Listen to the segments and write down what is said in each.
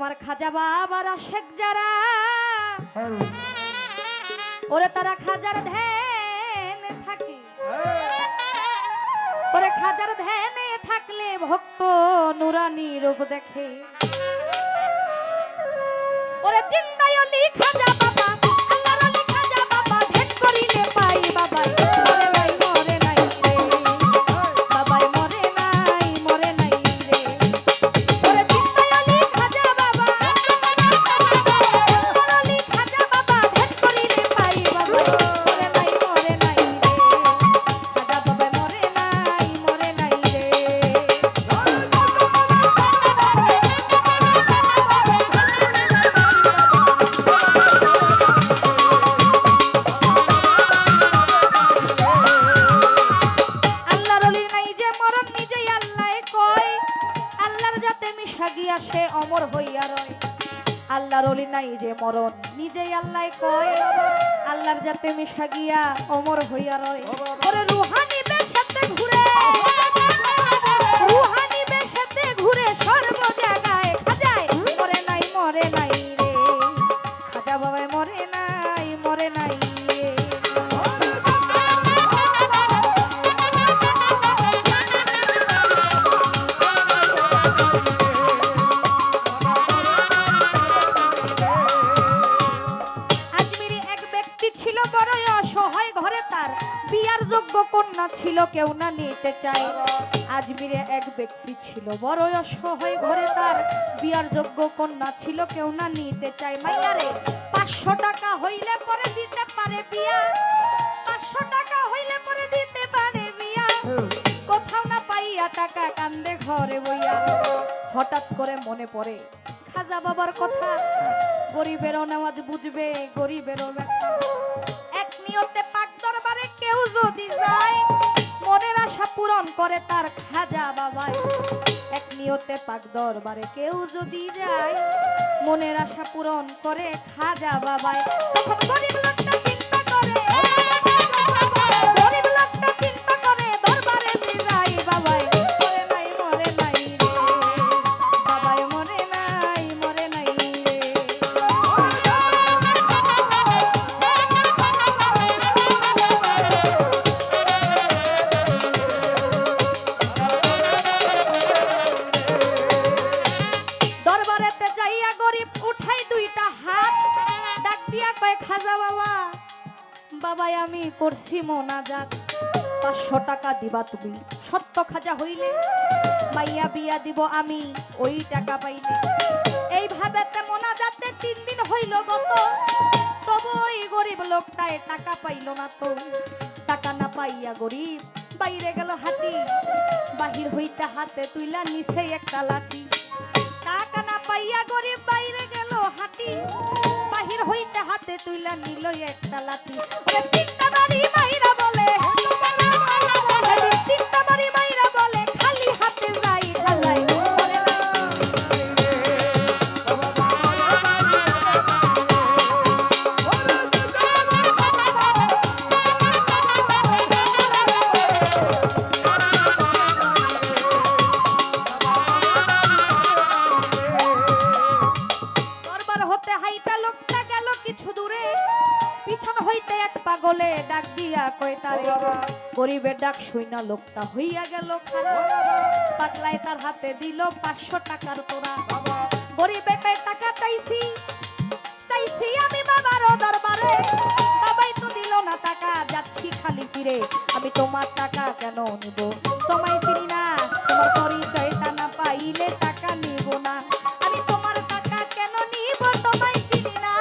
আমার খাজা বাবার আশেক যারা ওরে তারা খাজার ধ্যান থাকে ওরে খাজার ধ্যানে থাকলে ভক্ত নুরানি রূপ দেখে ওরে চিন্তায় অলি খাজা বাবা আল্লাহর অলি খাজা বাবা ধ্যান করিলে পাই বাবা মরে নাই রে বাবাই মরে নাই রে ওরে চিন্তায় অলি খাজা বাবা আল্লাহর অলি খাজা বাবা ধ্যান করিলে পাই বাবা মরে নাই রে খাজা বাবা মরে নাই রে সে অমর হইয়া রয় আল্লাহর ওলি নাই যে মরণ নিজেই আল্লাহ কয় আল্লাহর যাতে মিশা গিয়া অমর হইয়া রয় ওরে রুহানি বেশাতে ঘুরে সর্ব জায়গায় খাজায় মরে নাই রে খাজা বাবাই মরে নাই রে বিয়ার যোগ্য কন্যা ছিল কেউ না নিতে চায় আজমিরে এক ব্যক্তি ছিল বড় অসহায় ঘরে তার বিয়ার যোগ্য কন্যা ছিল কেউ না নিতে চায় মাইয়ারে 500 টাকা হইলে পরে দিতে পারে বিয়া 500 টাকা হইলে পরে দিতে পারে বিয়া কোথাও না পাইয়া টাকা কান্দে ঘরে বইয়া হঠাৎ করে মনে পড়ে খাজা বাবার কথা গরিবেরও নামাজ বুঝবে গরিবেরও ব্যথা এক নিয়তে পাক দরবারে কেউ যদি যায় মনের আশা পূরণ করে তার খাজা বাবাই এক নিয়তে পাক দরবারে কেউ যদি যায় মনের আশা পূরণ করে খাজা বাবাই তখন গরিব লোকটা চিন্তা করে দরবারে যে যায় বাবাই মরে নাই রে বাবাই মরে নাই রে বাবাই আমি করছি মোনাজাত 500 টাকা দিবা তুমি সত্য খাজা হইলে মাইয়া বিয়া দিব আমি ওই টাকা পাইলে এইভাবে মোনাজাতে 3 দিন হইল গত তবু ওই গরিব লোকটায় টাকা পাইল না তো টাকা না পাইয়া গরিব বাইরে গেল হাতি বাহির হইতে হাতে তুইলা নিচে একটা লাঠি টাকা না পাইয়া গরিব বাইরে গেল হাতি বাহির হইতে হাতে তুইলা নিল একটা লাঠি ওরে তিনটা বাড়ি মাইরা বলে খালি হাতে যাই খালাই পাগলে ডাক দিয়া কয় তারে গরিবের ডাক শুইনা লোকটা হইয়া গেল খারাপ পাগলায় তার হাতে দিল 500 টাকার তোরা গরিবে কয় টাকা চাইছি আমি বাবার দরবারে বাবাই তো দিল না টাকা যাচ্ছি খালি ফিরে আমি তোমার টাকা কেন নিব তোমায় চিনি না তোমার পরিচয়টা না পাইলে টাকা নিব না আমি তোমার টাকা কেন নিব তোমায় চিনি না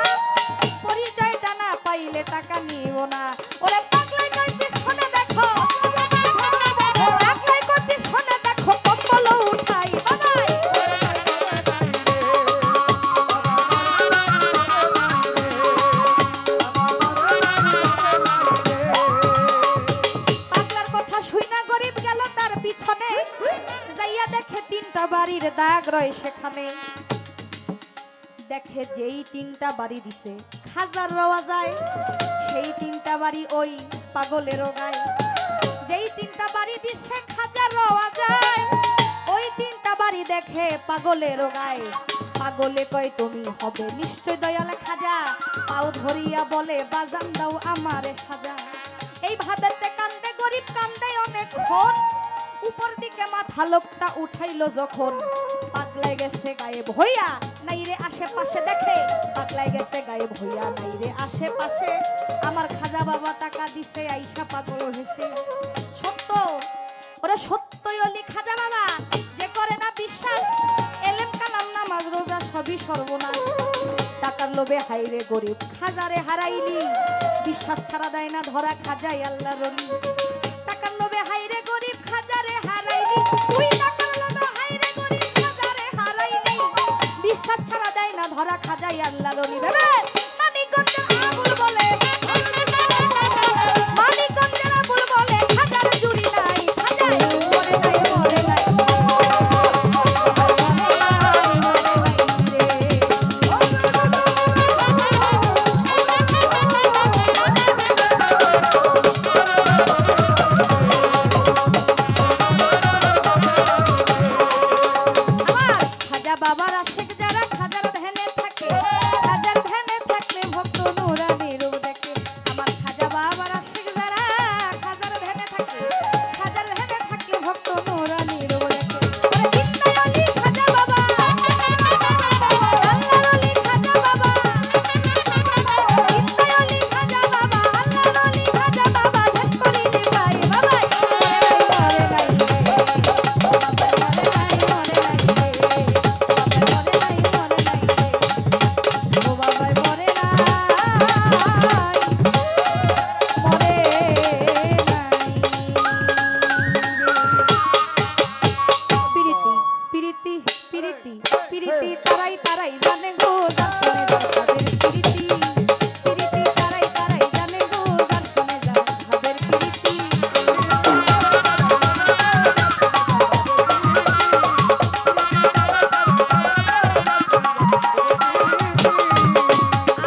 পরিচয়টা না পাইলে টাকা নিব না ওরে পাগলাই কই পিছনে দেখো কম্বল উঠাই বাবাই পাগলার কথা শুইনা গরিব গেল তার পিছনে যাইয়া দেখে 3টা বাড়ির দাগ রয় সেখানে দেখে যেই 3টা বাড়ি দিছে খাজার রওয়া যায় সেই 3টা বাড়ি ওই পাগলেরও গায় যেই 3টা বাড়ি দিছে খাজার রওয়া যায় ওই 3টা বাড়ি দেখে পাগলেরও গায় পাগলে কয় তুমি হবে নিশ্চয় দয়াল খাজা, পাও ধরিয়া বলে বাজান দাও আমারে সাজা। এই ভাবেতে কান্দে গরিব কান্দে অনেকক্ষণ, উপর দিকে মাথা লোকটা উঠাইলো যখন, পাগলাই গেছে গায়েব হইয়া নাই রে আশেপাশে দেখে, পাগলাই গেছে গায়েব হইয়া নাই রে আশেপাশে। আমার খাজা বাবা টাকা দিছে আইসা পাগল হেসে। সত্য ওরে সত্যই অলি খাজা বাবা, যে করে না বিশ্বাস, এলেম কালাম নামাজ রোজা সবই সর্বনাশ। টাকার লোভে হাইরে গরিব খাজারে হারাইলি, বিশ্বাস ছাড়া দেয় না ধরা খাজাই আল্লাহর রলি। টাকার লোভে হাইরে গরিব খাজারে হারাইলি, তুই টাকার লোভে হাইরে গরিব খাজারে হারাইলি, বিশ্বাস ছাড়া দেয় না ধরা খাজাই আল্লাহর রলি। ভেবে মানিকগঞ্জের আবুল বলে, মানিকগঞ্জের আবুল বলে খাজার জুড়ি নাই, খাজাই মরে নাই মরে নাই। বাবার আশেক যারা খাজার ধ্যানে থাকে, খাজার ধ্যানে থাকলে ভক্ত নুরানির রূপ দেখে। আমার খাজা বাবার আশেক যারা খাজার ধ্যানে থাকে, খাজার ধ্যানে থাকলে ভক্ত নুরানির রূপ দেখে। ওরে কৃষ্ণায় অলি খাজা বাবা, আল্লাহর অলি খাজা বাবা, কৃষ্ণায় অলি খাজা বাবা, আল্লাহর অলি খাজা বাবা, ধ্যান করি রে ভাই বাবা মরে নাই তারাই তারাই জানে গো দর্শনে যাদের প্রীতি, প্রীতি তারাই তারাই জানে গো দর্শনে যাদের প্রীতি।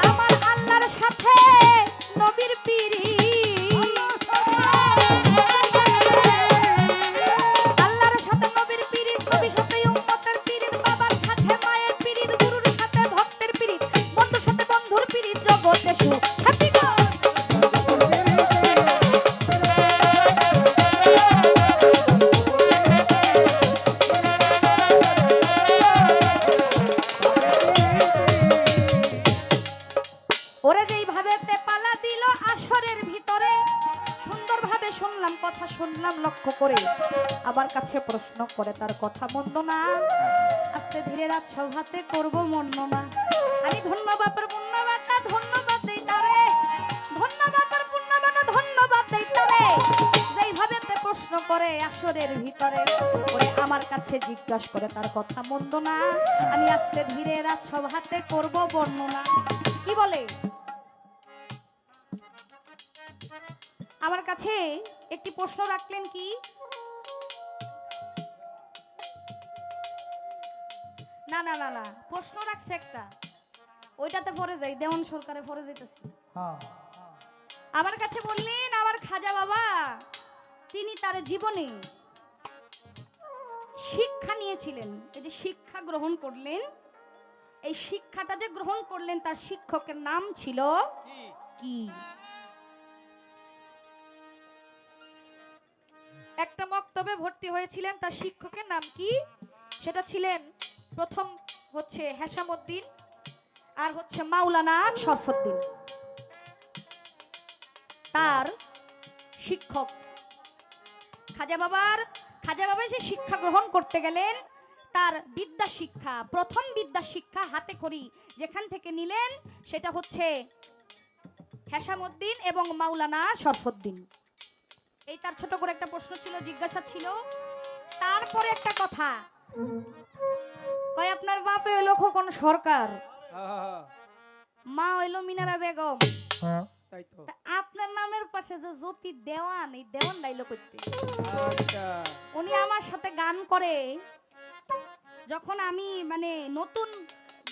আমার আল্লাহর সাথে নবীর পিরিত, আল্লাহর সাথে নবীর পিরিত, নবীর সাথে উম্মতের পিরিত, বাবার সাথে মায়ের পিরিত, গুরুর সাথে ভক্তের পিরিত, বন্ধুর সাথে বন্ধুর পিরিত, জগতে সুখ খ্যাতি গো। ওরে যেই ভাবে পালা দিল আসরের ভিতরে, সুন্দরভাবে শুনলাম কথা শুনলাম লক্ষ্য করে, আবার কাছে প্রশ্ন করে তার কথা মন্দ না, আস্তে ধীরে রাত সভাতে করবো মর্ণনা। আমি ধন্যবাদের পুণ্যবানটা ধন্যবাদ দেই তারে, ধন্যবাদের পুণ্যবান ধন্যবাদ দেই তারে, যেই ভাবে প্রশ্ন করে আসরের ভিতরে, ওরে আমার কাছে জিজ্ঞাসা করে তার কথা মন্দ না, আমি আস্তে ধীরে রাত সভাতে করবো বর্ণনা। কি বলে আমার কাছে একটি প্রশ্ন রাখলেন, কি না না না না প্রশ্ন রাখছে একটা, ওইটাতে পরে যাই, দেওয়ান সরকারে পরে যাইতেছি। আমার কাছে বললেন আমার খাজা বাবা তিনি তার জীবনে শিক্ষা নিয়েছিলেন, এই যে শিক্ষা গ্রহণ করলেন, এই শিক্ষাটা যে গ্রহণ করলেন তার শিক্ষকের নাম ছিল কি? একটা মক্তবে ভর্তি হয়েছিলেন, তার শিক্ষকের নাম কি? সেটা ছিলেন প্রথম হচ্ছে হেসামউদ্দিন আর হচ্ছে মাওলানা শরফুদ্দিন। তার শিক্ষক খাজা বাবা যে শিক্ষা গ্রহণ করতে গেলেন, তার বিদ্যা শিক্ষা, প্রথম বিদ্যা শিক্ষা হাতে খড়ি যেখান থেকে নিলেন সেটা হচ্ছে হেসামউদ্দিন এবং মাওলানা শরফুদ্দিন। এই তার ছোট করে একটা প্রশ্ন ছিল, জিজ্ঞাসা ছিল। তারপরে একটা কথা কয়, আপনার বাপে হইল খোকন সরকার, মা হইল মিনারা বেগম, আপনার নামের পাশে যে জ্যোতি দেওয়ান, এই দেওয়ান ডাইল করতে। উনি আমার সাথে গান করে, যখন আমি মানে নতুন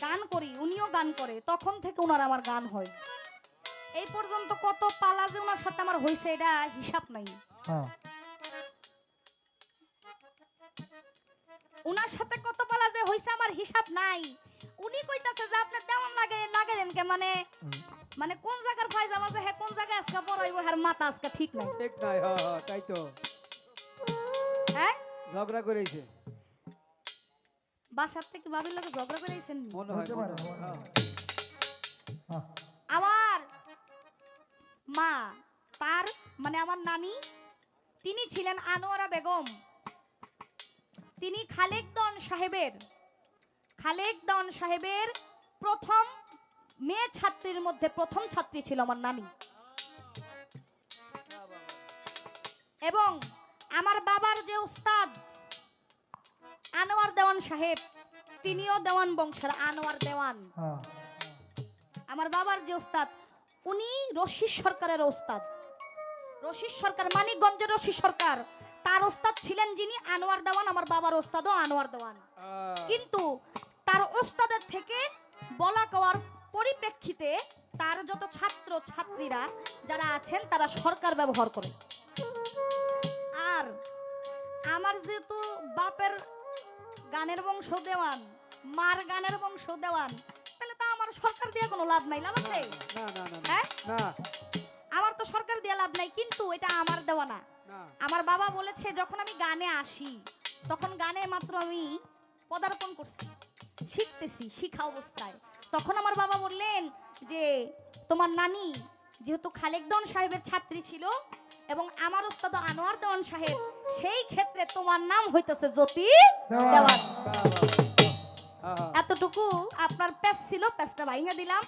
গান করি উনিও গান করে, তখন থেকে ওনার আমার গান হয়। এই পর্যন্ত কত পালা যে ওনার সাথে আমার হয়েছে এটা হিসাব নাই। উনার সাথে কত পালা যে হইছে আমার হিসাব নাই। উনি কইতাছে যে আপনি দেওয়ান লাগেন কে, মানে মানে কোন জায়গার পায়জামা যে কোন জায়গায় আজকে পরাইবো হার মাথা আজকে ঠিক নাই। ঠিক নাই, হ্যাঁ তাই তো হ্যাঁ ঝগড়া করেছে বাসার থেকে বাবির লগে ঝগড়া করেছেন। মনে হয় আমার মা তার মানে আমার নানি তিনি ছিলেন আনোয়ারা বেগম। তিনি খালেকদন সাহেবের প্রথম মেয়ে ছাত্রীর মধ্যে প্রথম ছাত্রী ছিল আমার নানি। এবং আমার বাবার যে উস্তাদ আনোয়ার দেওয়ান সাহেব, তিনিও দেওয়ান বংশের আনোয়ার দেওয়ান। আমার বাবার যে উস্তাদ উনি রশিদ সরকারের উস্তাদ। রশিদ সরকার মানিকগঞ্জের রশিদ সরকার, তার উস্তাদ ছিলেন যিনি আনোয়ার দেওয়ান। আমার বাবার উস্তাদও আনোয়ার দেওয়ান। কিন্তু তার উস্তাদের থেকে বলা কওয়ার পরিপ্রেক্ষিতে তার যত ছাত্র ছাত্রীরা যারা আছেন তারা সরকার ব্যবহার করে। আর আমার যেহেতু বাপের গানের বংশ দেওয়ান, মার গানের বংশ দেওয়ান, তাহলে তো আমার সরকার দিয়ে কোনো লাভ নাই। লাভ আছে? হ্যাঁ, আমার তো সরকার দিয়ে লাভ নাই। কিন্তু এটা আমার দেওয়া না। আমার বাবা বলেছে যখন আমি গানে আসি তখন গানে মাত্র আমি পদার্পণ করছি, শিখতেছি শিখা অবস্থায়। তখন আমার বাবা বললেন যে তোমার নানি যেহেতু খালেকদন সাহেবের ছাত্রী ছিল এবং আমার ওস্তাদ আনোয়ার দেওয়ান সাহেব, সেই ক্ষেত্রে তোমার নাম হইতেছে জ্যোতি দেওয়ান। এতটুকু আপনার পেজ ছিল, পেজটা ভাঙা দিলাম।